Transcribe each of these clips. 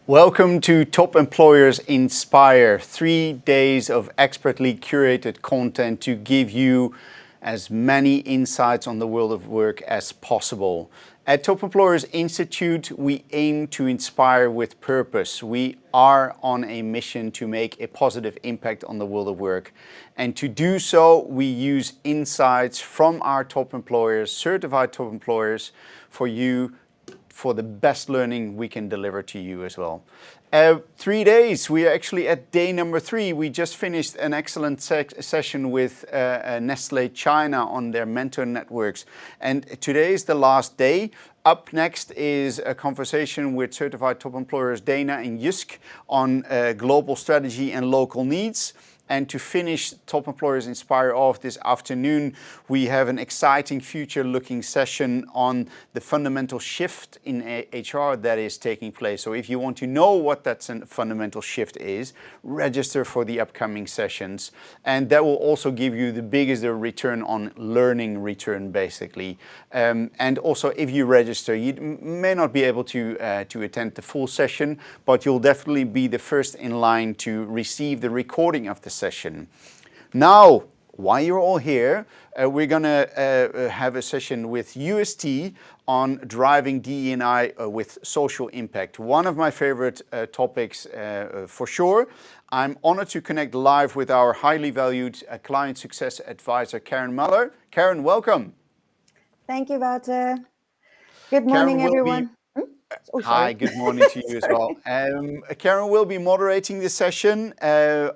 Welcome to Top Employers Inspire, 3 days of expertly curated content to give you as many insights on the world of work as possible. At Top Employers Institute, we aim to inspire with purpose. We are on a mission to make a positive impact on the world of work. And to do so, we use insights from our top employers, certified top employers, for you, for the best learning we can deliver to you as well. 3 days, we are actually at day number 3. We just finished an excellent session with Nestlé China on their mentor networks. And today is the last day. Up next is a conversation with certified top employers Dana and Jusk on global strategy and local needs. And to finish Top Employers Inspire off this afternoon, we have an exciting future-looking session on the fundamental shift in HR that is taking place. So if you want to know what that fundamental shift is, register for the upcoming sessions. And that will also give you the biggest return on learning return, basically. And also, if you register, you may not be able to attend the full session, but you'll definitely be the first in line to receive the recording of the session. Now, while you're all here, we're gonna have a session with UST on driving DE&I with social impact. One of my favorite topics for sure. I'm honored to connect live with our highly valued client success advisor, Karen Muller. Karen, welcome. Thank you, Wouter. Good morning, everyone. Hi, good morning to you as well. Karen will be moderating the session,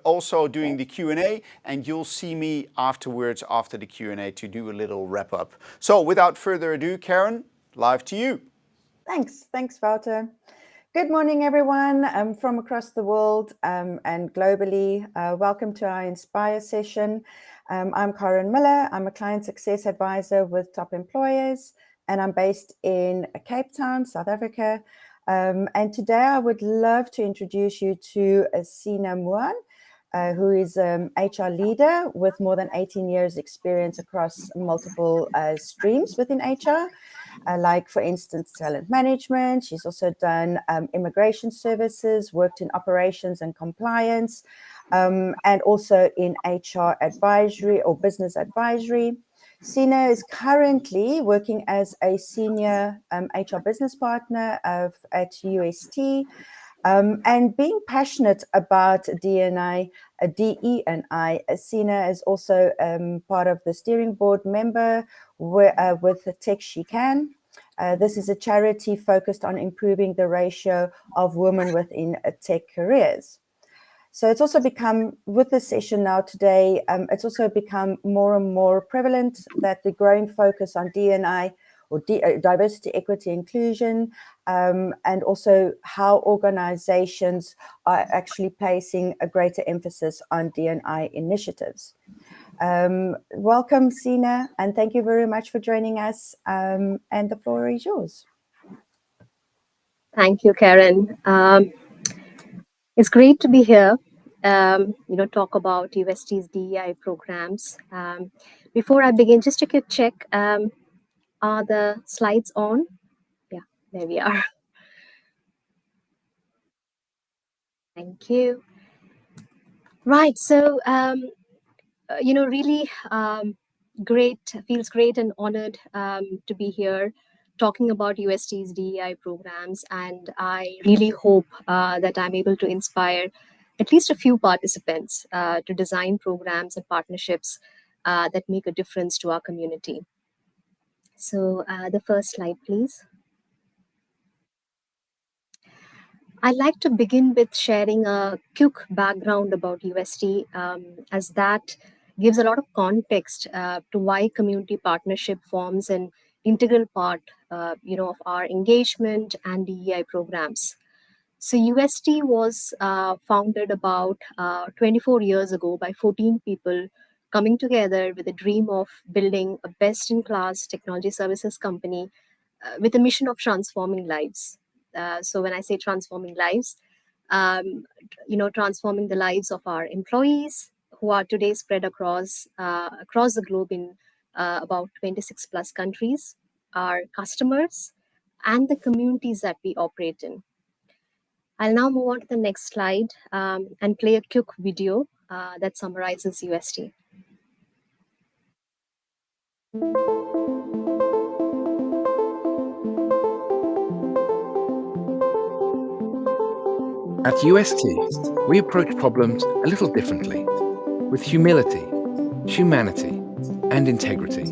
also doing the Q&A, and you'll see me afterwards, after the Q&A, to do a little wrap up. So without further ado, Karen, live to you. Thanks, Wouter. Good morning, everyone from across the world and globally. Welcome to our Inspire session. I'm Karen Miller. I'm a client success advisor with Top Employers, and I'm based in Cape Town, South Africa. And today I would love to introduce you to Seena Mohan, who is an HR leader with more than 18 years experience across multiple streams within HR, like, for instance, talent management. She's also done immigration services, worked in operations and compliance, and also in HR advisory or business advisory. Seena is currently working as a senior HR business partner at UST, and being passionate about DE&I. Seena is also part of the steering board member with Tech She Can. This is a charity focused on improving the ratio of women within tech careers. So it's also become, with this session now today, it's also become more and more prevalent that the growing focus on D&I or diversity, equity, inclusion, and also how organizations are actually placing a greater emphasis on D&I initiatives. Welcome, Seena, and thank you very much for joining us, and the floor is yours. Thank you, Karen. It's great to be here, talk about UST's DEI programs. Before I begin, just to check, are the slides on? Yeah, there we are. Thank you. Right, so, really great, feels great and honored to be here talking about UST's DEI programs, and I really hope that I'm able to inspire at least a few participants to design programs and partnerships that make a difference to our community. So the first slide, please. I'd like to begin with sharing a quick background about UST, as that gives a lot of context to why community partnership forms an integral part, of our engagement and DEI programs. So UST was founded about 24 years ago by 14 people coming together with a dream of building a best-in-class technology services company with a mission of transforming lives. So when I say transforming lives, transforming the lives of our employees who are today spread across the globe in about 26 plus countries, our customers, and the communities that we operate in. I'll now move on to the next slide and play a quick video that summarizes UST. At UST, we approach problems a little differently, with humility, humanity, and integrity,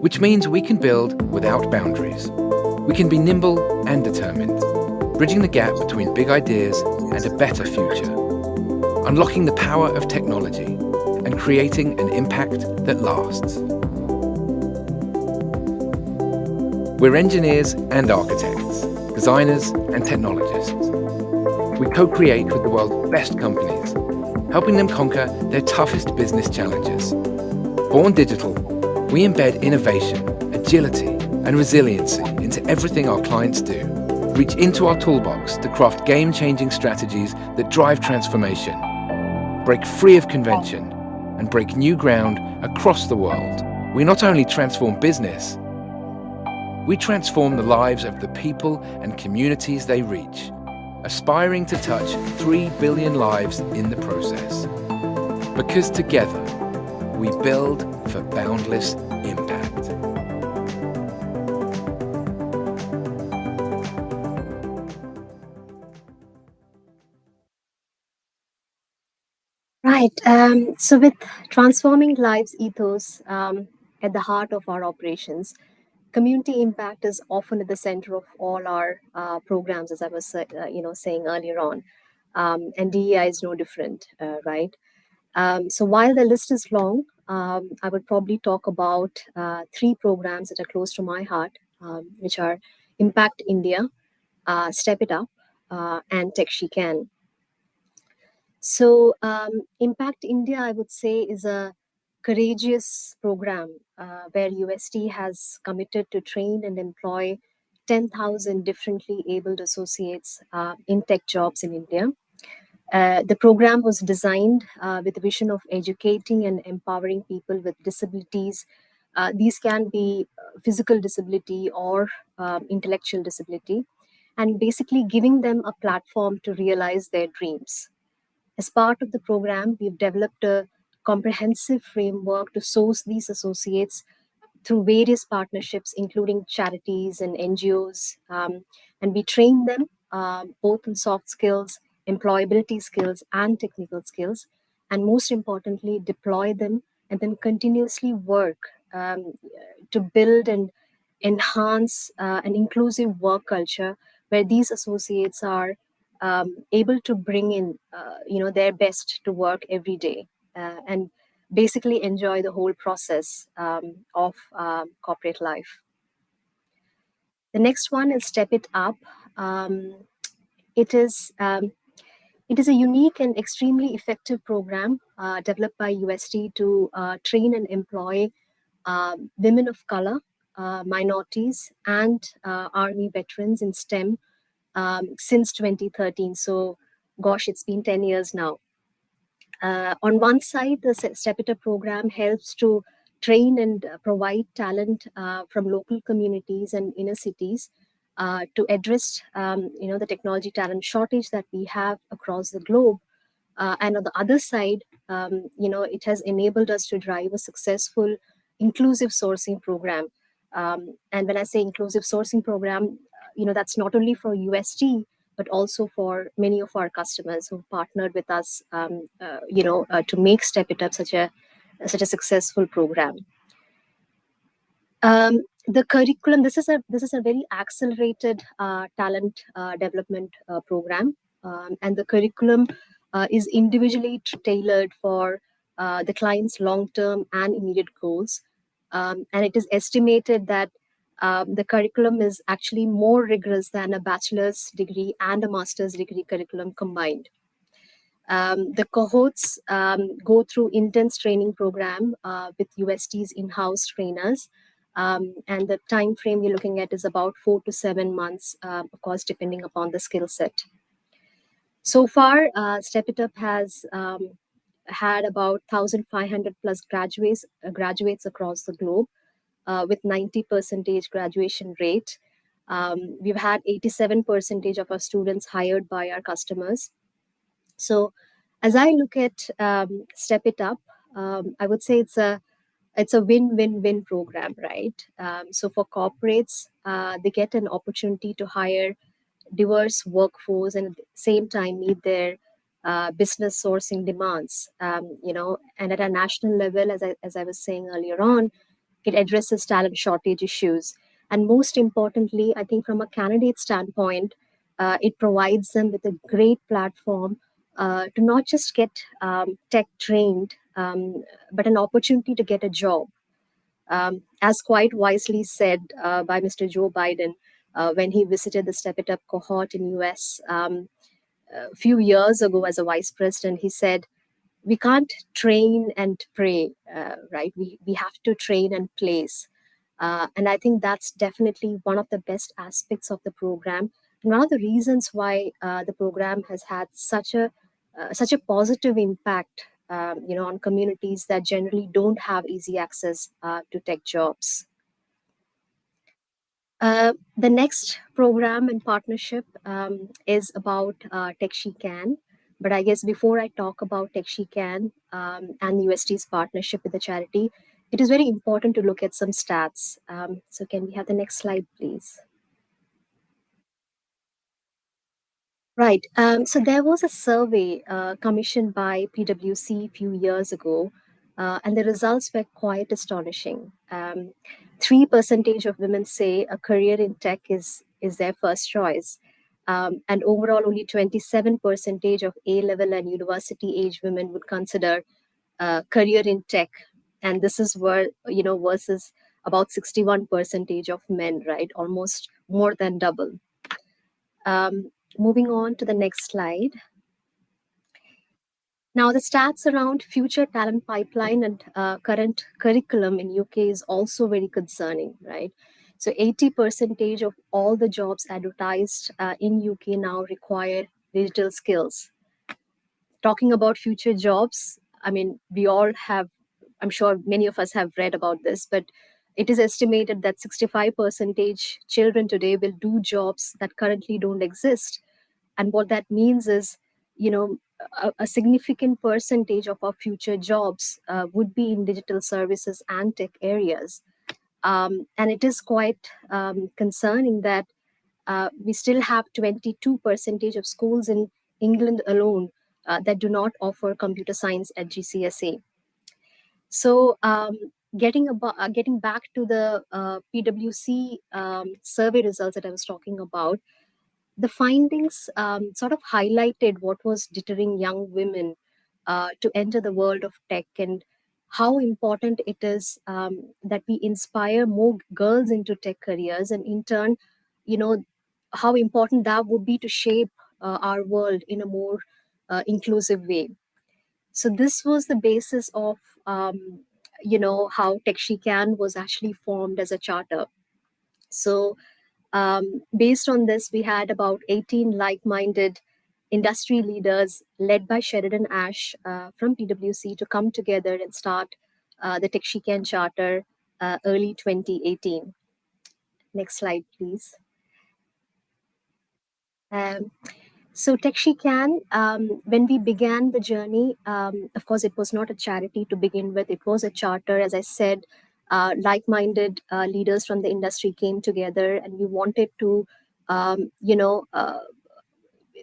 which means we can build without boundaries. We can be nimble and determined, bridging the gap between big ideas and a better future, unlocking the power of technology and creating an impact that lasts. We're engineers and architects, designers and technologists. We co-create with the world's best companies, helping them conquer their toughest business challenges. Born digital, we embed innovation, agility, and resiliency into everything our clients do. Reach into our toolbox to craft game-changing strategies that drive transformation, break free of convention, and break new ground across the world. We not only transform business, we transform the lives of the people and communities they reach, aspiring to touch 3 billion lives in the process. Because together, we build for boundless impact. Right. So with transforming lives ethos at the heart of our operations, community impact is often at the center of all our programs, as I was saying earlier on. And DEI is no different, right? So while the list is long, I would probably talk about 3 programs that are close to my heart, which are Impact India, Step It Up, and Tech She Can. So, Impact India, I would say, is a courageous program where UST has committed to train and employ 10,000 differently abled associates in tech jobs in India. The program was designed with the vision of educating and empowering people with disabilities. These can be physical disability or intellectual disability, and basically giving them a platform to realize their dreams. As part of the program, we've developed a comprehensive framework to source these associates through various partnerships, including charities and NGOs. And we train them both in soft skills, employability skills, and technical skills. And most importantly, deploy them and then continuously work to build and enhance an inclusive work culture where these associates are able to bring in their best to work every day and basically enjoy the whole process of corporate life. The next one is Step It Up. Um, it is it is a unique and extremely effective program developed by UST to train and employ women of color, minorities, and army veterans in STEM since 2013. So, gosh, it's been 10 years now. On one side, the Stepita program helps to train and provide talent from local communities and inner cities to address, the technology talent shortage that we have across the globe. And on the other side, it has enabled us to drive a successful inclusive sourcing program. And when I say inclusive sourcing program, that's not only for UST, but also for many of our customers who partnered with us, to make Step It Up such a successful program. The curriculum. This is a very accelerated talent development program, and the curriculum is individually tailored for the client's long-term and immediate goals. And it is estimated that the curriculum is actually more rigorous than a bachelor's degree and a master's degree curriculum combined. The cohorts go through intense training program with UST's in-house trainers And the time frame you're looking at is about 4 to 7 months, of course, depending upon the skill set. So far, Step It Up has had about 1,500 plus graduates across the globe, with 90% graduation rate. We've had 87% of our students hired by our customers. So, as I look at Step It Up, I would say it's a win-win-win program, right? So for corporates, they get an opportunity to hire diverse workforce and at the same time meet their business sourcing demands. And at a national level, as I was saying earlier on, it addresses talent shortage issues. And most importantly, I think from a candidate standpoint, it provides them with a great platform to not just get tech trained, but an opportunity to get a job. As quite wisely said by Mr. Joe Biden when he visited the Step It Up cohort in US a few years ago as a vice president, he said, we can't train and pray, right? We have to train and place. And I think that's definitely one of the best aspects of the program. And one of the reasons why the program has had such a positive impact, on communities that generally don't have easy access to tech jobs. The next program and partnership is about Tech She Can. But I guess before I talk about Tech She Can and the UST's partnership with the charity, it is very important to look at some stats. So can we have the next slide, please? Right. So there was a survey commissioned by PwC a few years ago, and the results were quite astonishing. 3% of women say a career in tech is their first choice. And overall, only 27% of A-level and university age women would consider career in tech. And this is where, versus about 61% of men, right? Almost more than double. Moving on to the next slide. Now, the stats around future talent pipeline and current curriculum in UK is also very concerning, right? So 80% of all the jobs advertised in UK now require digital skills. Talking about future jobs, I mean, we all have, I'm sure many of us have read about this, but it is estimated that 65% children today will do jobs that currently don't exist. And what that means is, a significant percentage of our future jobs would be in digital services and tech areas. And it is quite concerning that we still have 22% of schools in England alone that do not offer computer science at GCSE. So, getting back to the PwC survey results that I was talking about, the findings sort of highlighted what was deterring young women to enter the world of tech, and how important it is that we inspire more girls into tech careers, and in turn, how important that would be to shape our world in a more inclusive way. So this was the basis of how Tech She Can was actually formed as a charter. So based on this, we had about 18 like-minded industry leaders led by Sheridan Ash from PwC to come together and start the Tech She Can Charter early 2018. Next slide, please. So Tech She Can, when we began the journey, of course, it was not a charity to begin with. It was a charter. As I said, like-minded leaders from the industry came together, and we wanted to,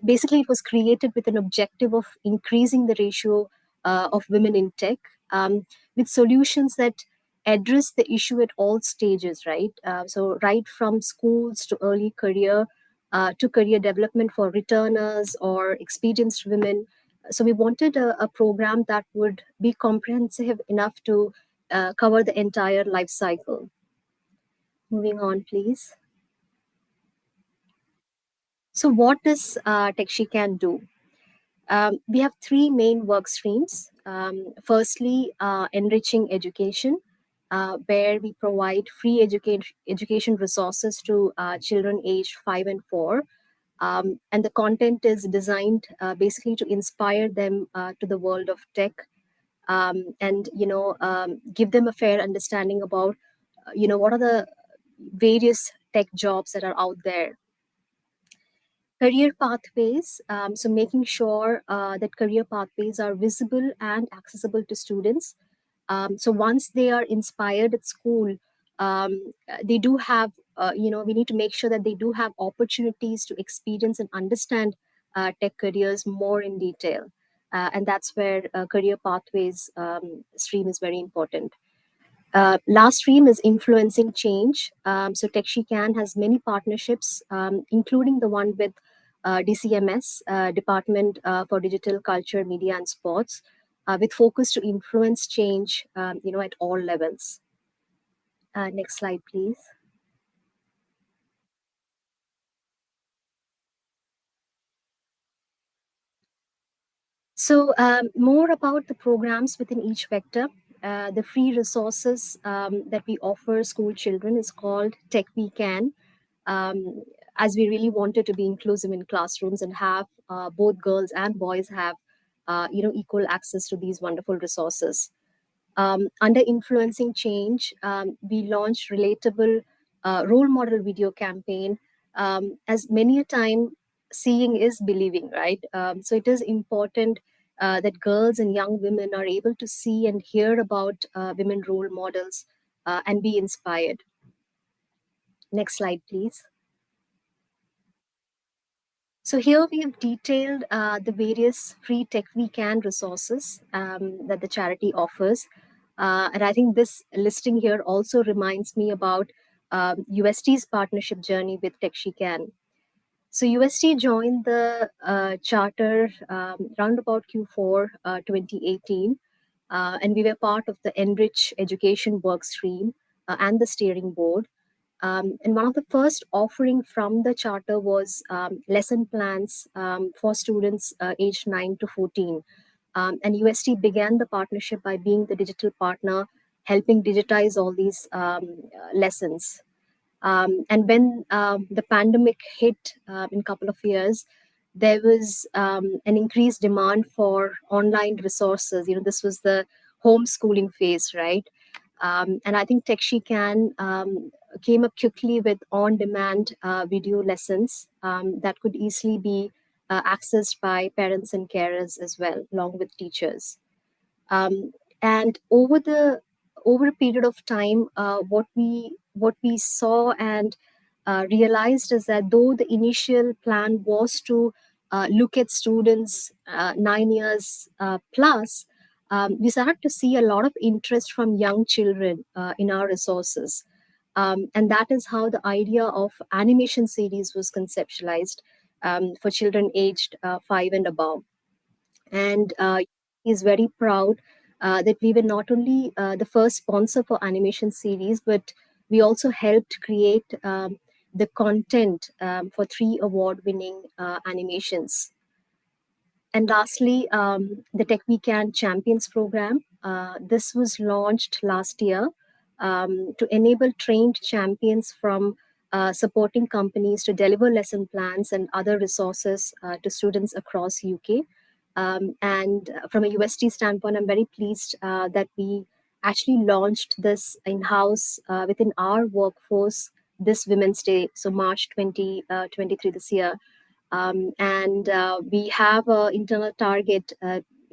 basically it was created with an objective of increasing the ratio of women in tech, with solutions that address the issue at all stages, right? So right from schools to early career, to career development for returners or experienced women. So we wanted a program that would be comprehensive enough to cover the entire life cycle. Moving on, please. So what does Tech She Can do? We have three main work streams. Firstly, enriching education. where we provide free education resources to children aged 5 and 4. And the content is designed basically to inspire them to the world of tech, and give them a fair understanding about what are the various tech jobs that are out there. Career pathways, so making sure that career pathways are visible and accessible to students. So once they are inspired at school, they do have, we need to make sure that they do have opportunities to experience and understand tech careers more in detail. And that's where career pathways stream is very important. Last stream is influencing change. So TechSheCan has many partnerships, including the one with DCMS, Department for Digital Culture, Media and Sports, with focus to influence change, at all levels. Next slide, please. So more about the programs within each vector. The free resources that we offer school children is called Tech We Can, as we really wanted to be inclusive in classrooms and have both girls and boys have equal access to these wonderful resources. Under influencing change, we launched relatable role model video campaign. As many a time, seeing is believing, right? So it is important that girls and young women are able to see and hear about women role models and be inspired. Next slide, please. So here we have detailed the various free Tech We Can resources that the charity offers. And I think this listing here also reminds me about UST's partnership journey with Tech She Can. So UST joined the charter round about Q4 2018, and we were part of the Enrich Education work stream and the steering board. And one of the first offering from the charter was lesson plans for students aged 9 to 14. And UST began the partnership by being the digital partner, helping digitize all these lessons. And when the pandemic hit in a couple of years, there was an increased demand for online resources. This was the homeschooling phase, right? And I think TechSheCan came up quickly with on-demand video lessons that could easily be accessed by parents and carers as well, along with teachers. Um, and over a period of time, what we saw and realized is that though the initial plan was to look at students 9 years plus, we started to see a lot of interest from young children in our resources. And that is how the idea of animation series was conceptualized for children aged 5 and above. And is very proud that we were not only the first sponsor for animation series, but we also helped create the content for 3 award-winning animations. And lastly, the Tech We Can Champions program. This was launched last year to enable trained champions from supporting companies to deliver lesson plans and other resources to students across UK. And from a UST standpoint, I'm very pleased that we actually launched this in-house within our workforce this Women's Day, so March 2023 this year. And we have an internal target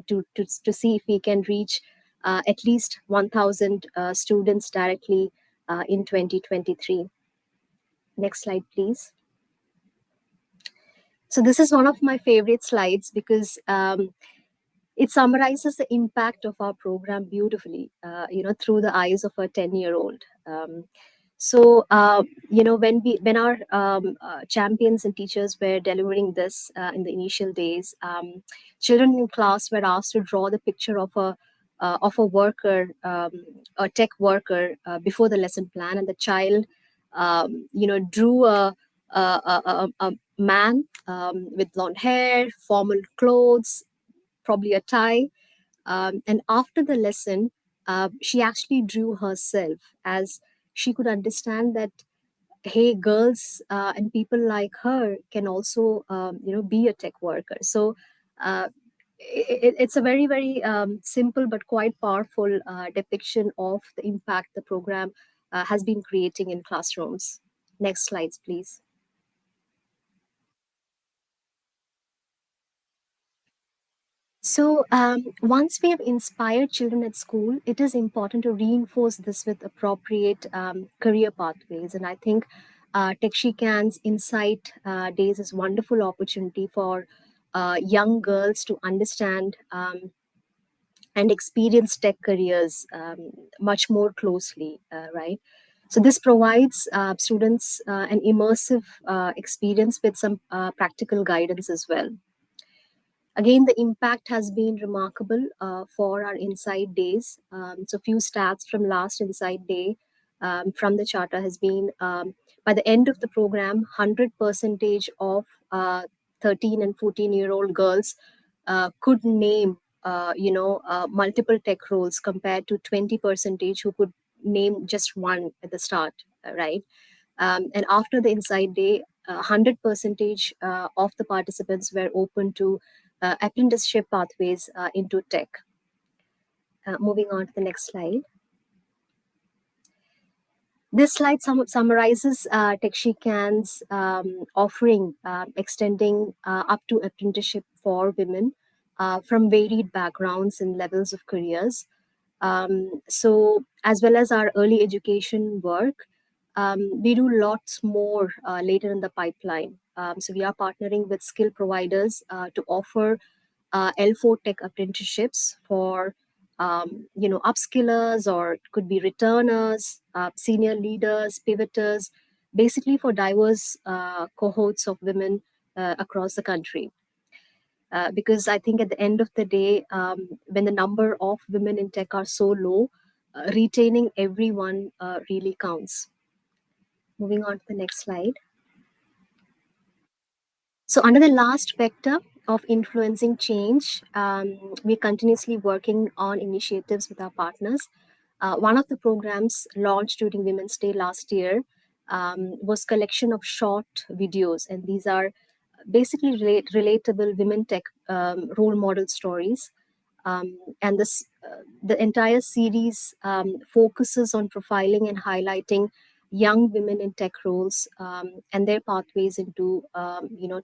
to see if we can reach at least 1,000 students directly in 2023. Next slide, please. So this is one of my favorite slides because it summarizes the impact of our program beautifully, through the eyes of a 10-year-old. So, when our champions and teachers were delivering this in the initial days, children in class were asked to draw the picture of a worker, a tech worker, before the lesson plan, and the child, drew a man with blonde hair, formal clothes, probably a tie. And after the lesson, she actually drew herself, as she could understand that, hey, girls and people like her can also be a tech worker. So uh, it's a very very simple but quite powerful depiction of the impact the program has been creating in classrooms. Next slides, please. So, once we have inspired children at school, it is important to reinforce this with appropriate career pathways. And I think TechSheCan's Insight Days is a wonderful opportunity for young girls to understand and experience tech careers much more closely, right? So, this provides students an immersive experience with some practical guidance as well. Again, the impact has been remarkable for our Inside Days. So, few stats from last Inside Day from the charter has been, by the end of the program, 100% of 13 and 14-year-old girls could name, multiple tech roles compared to 20% who could name just one at the start, right? And after the Inside Day, 100% of the participants were open to apprenticeship pathways into tech. Moving on to the next slide. This slide summarizes TechSheCan's offering, extending up to apprenticeship for women from varied backgrounds and levels of careers. So, as well as our early education work, we do lots more later in the pipeline. So, we are partnering with skill providers to offer L4 tech apprenticeships for upskillers, or it could be returners, senior leaders, pivoters, basically for diverse cohorts of women across the country. Because I think at the end of the day, when the number of women in tech are so low, retaining everyone really counts. Moving on to the next slide. So, under the last vector of influencing change, we're continuously working on initiatives with our partners. One of the programs launched during Women's Day last year was collection of short videos, and these are basically relatable women tech role model stories. And the entire series focuses on profiling and highlighting young women in tech roles and their pathways into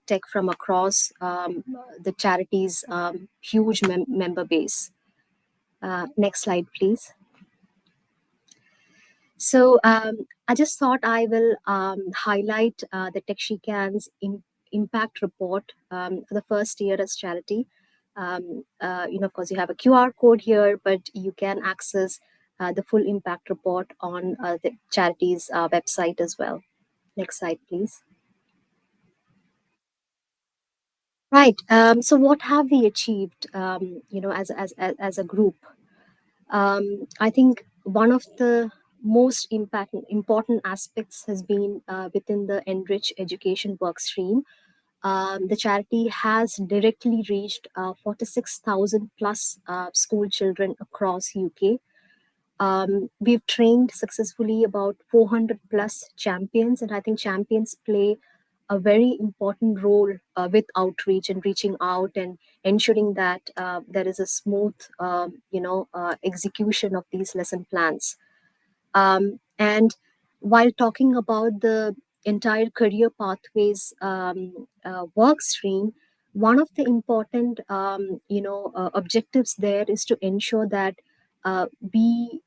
tech from across the charity's huge member base. Next slide, please. So I just thought I will highlight the TechSheCan's impact report for the first year as charity. Of course, you have a QR code here, but you can access the full impact report on the charity's website as well. Next slide, please. Right. So, what have we achieved? As a group, I think one of the most important aspects has been within the Enrich Education work stream. The charity has directly reached 46,000 plus school children across UK. We've trained successfully about 400 plus champions, and I think champions play a very important role with outreach and reaching out and ensuring that there is a smooth, execution of these lesson plans. And while talking about the entire career pathways work stream, one of the important, objectives there is to ensure that we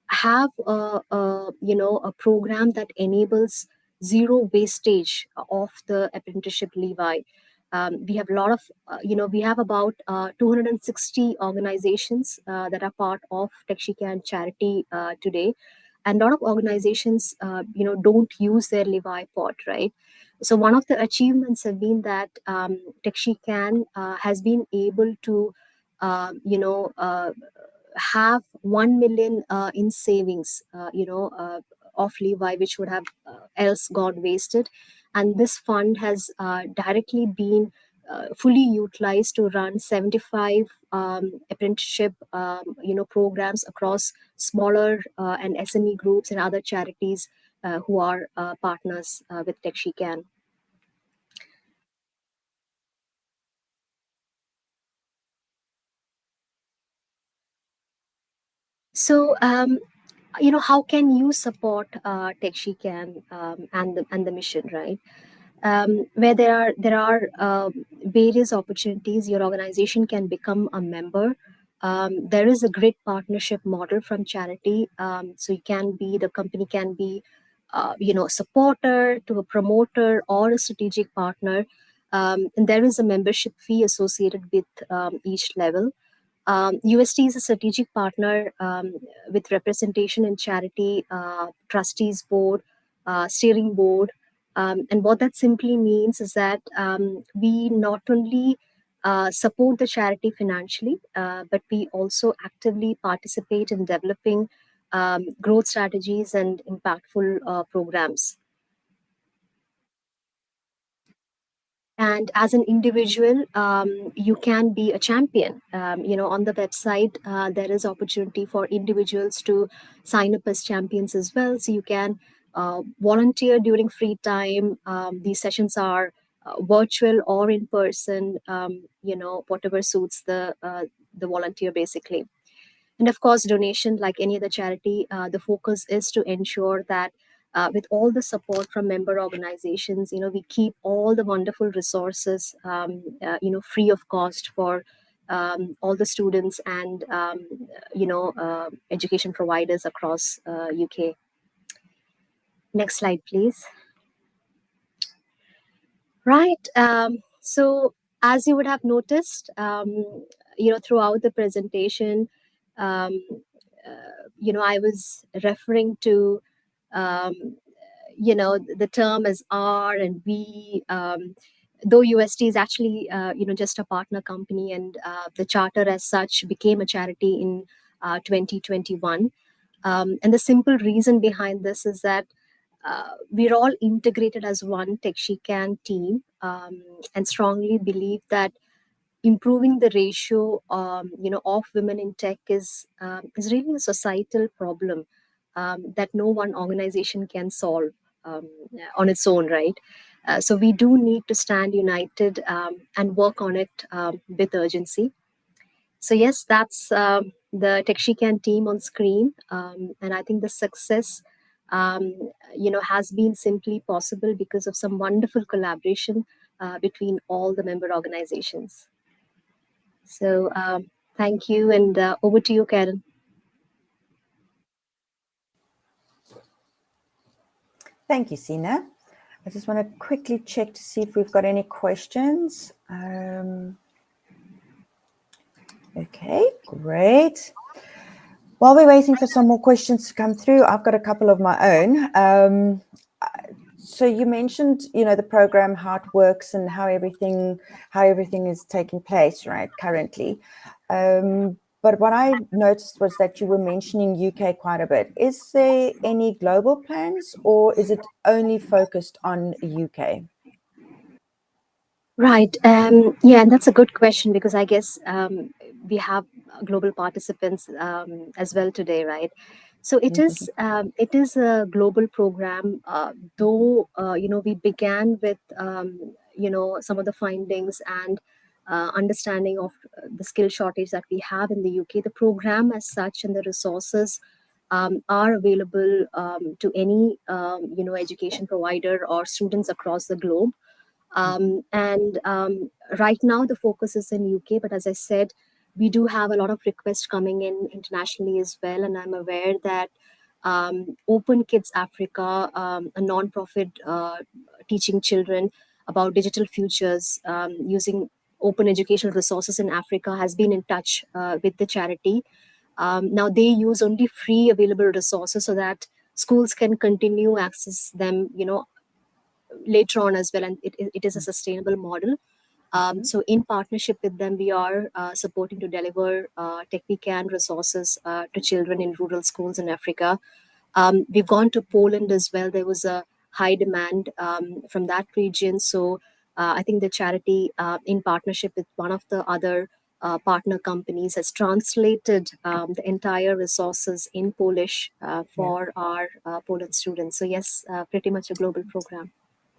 have a program that enables zero wastage of the apprenticeship levy. We have a lot of we have about 260 organizations that are part of TechSheCan charity today, and a lot of organizations don't use their levy pot, right? So one of the achievements have been that TechSheCan has been able to have 1 million in savings, of Levi, which would have else gone wasted. And this fund has directly been fully utilized to run 75 apprenticeship programs across smaller and SME groups and other charities who are partners with TechSheCan. So, how can you support TechSheCan and the mission, right? Where there are various opportunities, your organization can become a member. There is a great partnership model from charity, so the company can be, a supporter to a promoter or a strategic partner, and there is a membership fee associated with each level. UST is a strategic partner with representation in charity, trustees board, steering board. And what that simply means is that we not only support the charity financially, but we also actively participate in developing growth strategies and impactful programs. And as an individual, you can be a champion. On the website there is opportunity for individuals to sign up as champions as well, so you can volunteer during free time. These sessions are virtual or in person, whatever suits the volunteer basically. And of course, donation, like any other charity, the focus is to ensure that with all the support from member organizations, we keep all the wonderful resources, free of cost for all the students and, education providers across UK. Next slide, please. Right. So as you would have noticed, throughout the presentation, um, I was referring to, the term as R and we, though UST is actually, just a partner company, and the charter as such became a charity in 2021. And the simple reason behind this is that we're all integrated as one TechSheCan team, and strongly believe that improving the ratio, of women in tech is really a societal problem that no one organization can solve on its own, right? So we do need to stand united and work on it with urgency. So yes, that's the TechSheCan team on screen, and I think the success, has been simply possible because of some wonderful collaboration between all the member organizations. So thank you, and over to you, Karen. Thank you, Seena. I just want to quickly check to see if we've got any questions. Okay, great. While we're waiting for some more questions to come through, I've got a couple of my own. So you mentioned, the program, how it works and how everything is taking place, right, currently. But what I noticed was that you were mentioning UK quite a bit. Is there any global plans, or is it only focused on UK? Right. Yeah, and that's a good question, because I guess we have global participants as well today, right? So it is a global program, though we began with some of the findings and understanding of the skill shortage that we have in the UK. The program as such and the resources are available to any education provider or students across the globe. And right now the focus is in UK, but as I said, we do have a lot of requests coming in internationally as well. And I'm aware that Open Kids Africa, a non-profit teaching children about digital futures using open educational resources in Africa, has been in touch with the charity. Now they use only free available resources so that schools can continue access them, later on as well, and it is a sustainable model. So in partnership with them, we are supporting to deliver TechSheCan resources to children in rural schools in Africa. We've gone to Poland as well. There was a high demand from that region, so I think the charity, in partnership with one of the other partner companies, has translated the entire resources in Polish Yeah. for our Poland students. So yes, pretty much a global program.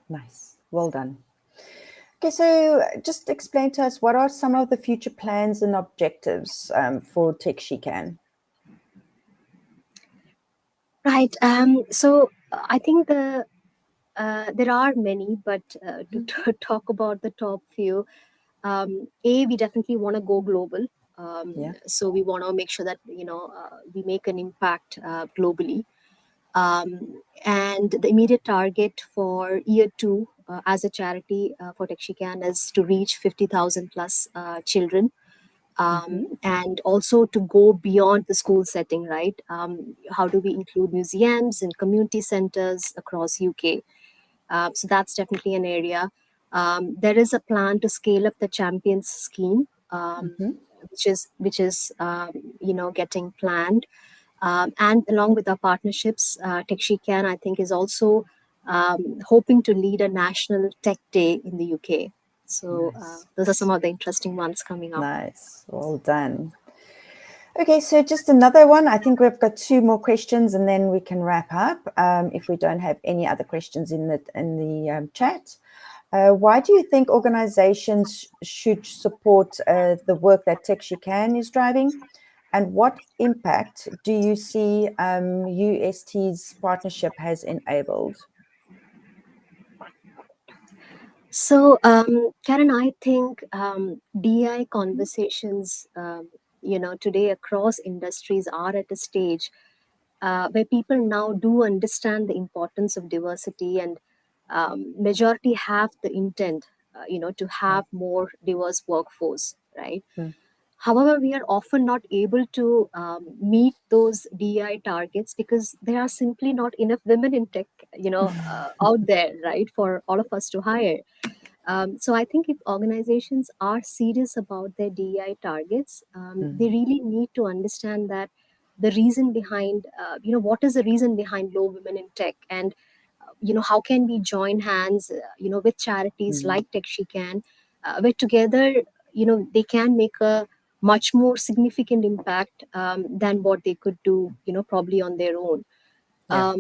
Nice. Well done. Okay, so just explain to us, what are some of the future plans and objectives for Tech She Can? Right. So I think there are many, but to talk about the top few, we definitely want to go global. Yeah. So we want to make sure that we make an impact globally. And the immediate target for year two as a charity for Tekshikan is to reach 50,000 plus children, and also to go beyond the school setting, right? How do we include museums and community centers across UK? So that's definitely an area. There is a plan to scale up the Champions scheme, which is getting planned. And along with our partnerships, TechSheCan, I think, is also hoping to lead a national tech day in the UK. So Nice. those are some of the interesting ones coming up. Nice. Well done. Okay, so just another one. I think we've got two more questions and then we can wrap up, if we don't have any other questions in the chat. Why do you think organizations should support the work that Tech She Can is driving? And what impact do you see UST's partnership has enabled? So, Karen, I think DI conversations, today across industries are at a stage where people now do understand the importance of diversity, and majority have the intent, to Yeah. have more diverse workforce, right? Mm. However, we are often not able to meet those DI targets because there are simply not enough women in tech, out there, right, for all of us to hire. So I think if organizations are serious about their DEI targets, they really need to understand that the reason behind, what is the reason behind low women in tech, and how can we join hands, with charities like Tech She Can, where together, they can make a much more significant impact than what they could do, probably on their own. Yeah.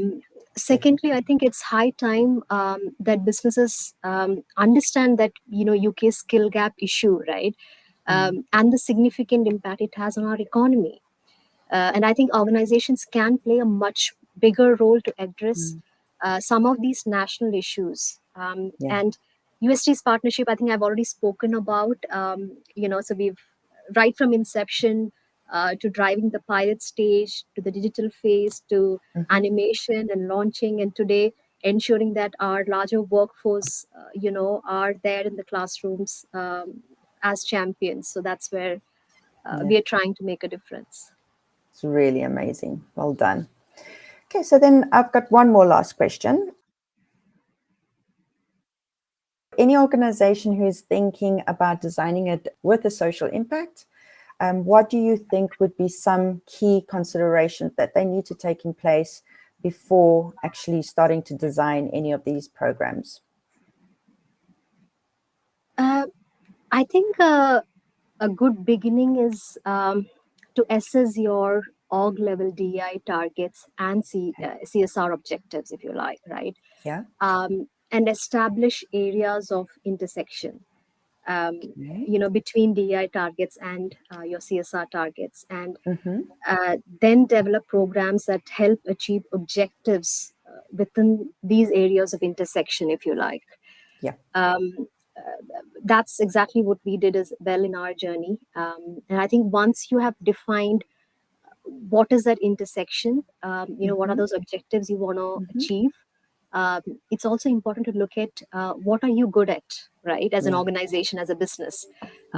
Secondly, I think it's high time that businesses understand that UK skill gap issue, right, and the significant impact it has on our economy. And I think organizations can play a much bigger role to address some of these national issues. Yeah. And UST's partnership, I think I've already spoken about. So we've right from inception to driving the pilot stage to the digital phase to animation and launching, and today ensuring that our larger workforce, are there in the classrooms as champions. So that's where Yeah. we are trying to make a difference. It's really amazing. Well done. Okay, so then I've got one more last question. Any organization who is thinking about designing it with a social impact, what do you think would be some key considerations that they need to take in place before actually starting to design any of these programs? I think a good beginning is to assess your org level DEI targets and CSR objectives, if you like, right? Yeah. And establish areas of intersection, Okay. between DEI targets and your CSR targets, and Mm-hmm. then develop programs that help achieve objectives within these areas of intersection, if you like. Yeah. That's exactly what we did as well in our journey. And I think once you have defined what is that intersection, what are those objectives you want to achieve, um, it's also important to look at what are you good at, right, as an Yeah. organization, as a business.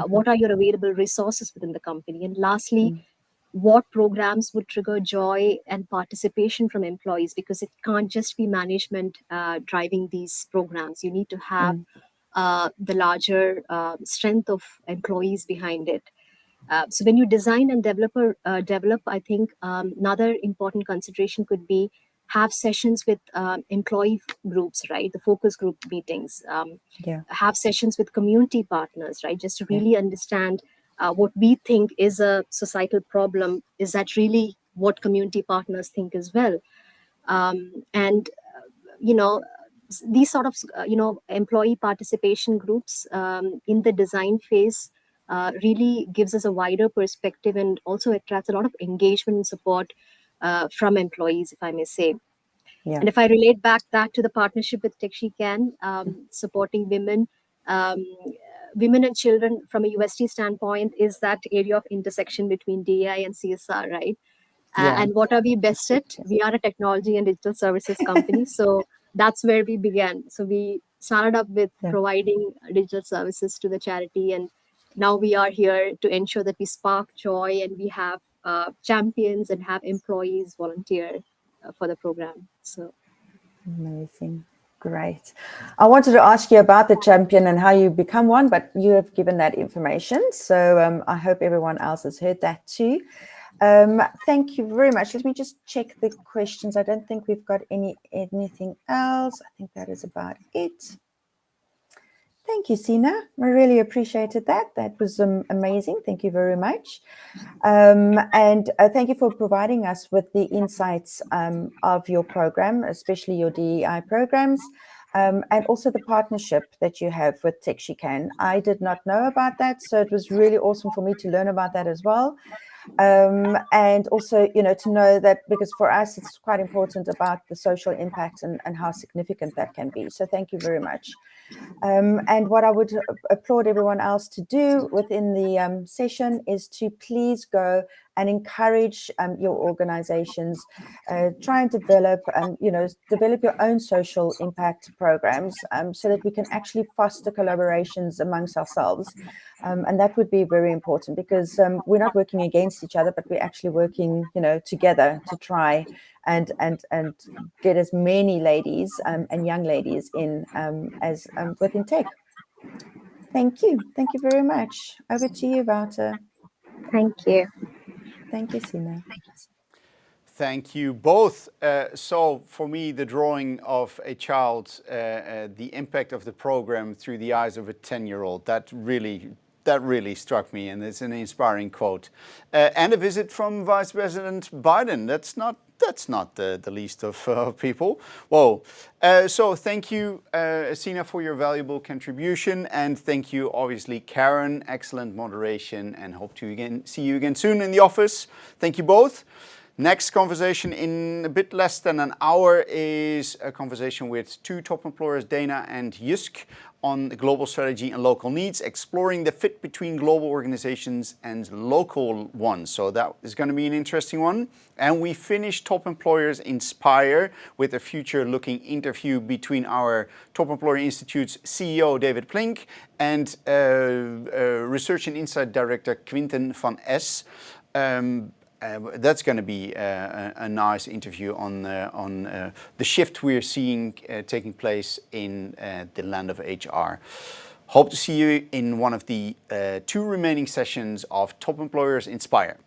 What are your available resources within the company? And lastly, what programs would trigger joy and participation from employees, because it can't just be management driving these programs. You need to have the larger strength of employees behind it. So when you design and develop, I think another important consideration could be have sessions with employee groups, right? The focus group meetings, Yeah. have sessions with community partners, right? Just to really understand what we think is a societal problem. Is that really what community partners think as well? And you know these sort of employee participation groups in the design phase really gives us a wider perspective and also attracts a lot of engagement and support from employees, if I may say. Yeah. And if I relate back that to the partnership with TechSheCan, supporting um, women and children from a UST standpoint is that area of intersection between DEI and CSR, right? Yeah. And what are we best at? We are a technology and digital services company. So that's where we began. So we started up with Yeah. providing digital services to the charity. And now we are here to ensure that we spark joy and we have champions and have employees volunteer for the program. So Amazing. Great. I wanted to ask you about the champion and how you become one, but you have given that information. So I hope everyone else has heard that too. Thank you very much. Let me just check the questions. I don't think we've got anything else. I think that is about it. Thank you, Seena. I really appreciated that. That was amazing. Thank you very much. And thank you for providing us with the insights of your program, especially your DEI programs, and also the partnership that you have with TechSheCan. I did not know about that, so it was really awesome for me to learn about that as well. And also, to know that, because for us, it's quite important about the social impact and how significant that can be. So thank you very much. And what I would applaud everyone else to do within the session is to please go and encourage your organizations, try and develop your own social impact programs so that we can actually foster collaborations amongst ourselves. And that would be very important, because we're not working against each other, but we're actually working, together to try and get as many ladies and young ladies in as within tech. Thank you. Thank you very much. Over to you, Wouter. thank you. Thank you, Seena. Thank you both. So for me, the drawing of a child, the impact of the program through the eyes of a 10-year-old, that really struck me, and it's an inspiring quote. And a visit from Vice President Biden. That's not the least of people. Whoa. So thank you, Seena, for your valuable contribution, and thank you, obviously, Karen. Excellent moderation, and hope to see you again soon in the office. Thank you both. Next conversation in a bit less than an hour is a conversation with two top employers, Dana and Jusk, on global strategy and local needs, exploring the fit between global organizations and local ones. So that is going to be an interesting one. And we finish Top Employers Inspire with a future-looking interview between our Top Employer Institute's CEO, David Plink, and Research and Insight Director, Quinten van Es. That's going to be a nice interview on the shift we're seeing taking place in the land of HR. Hope to see you in one of the two remaining sessions of Top Employers Inspire.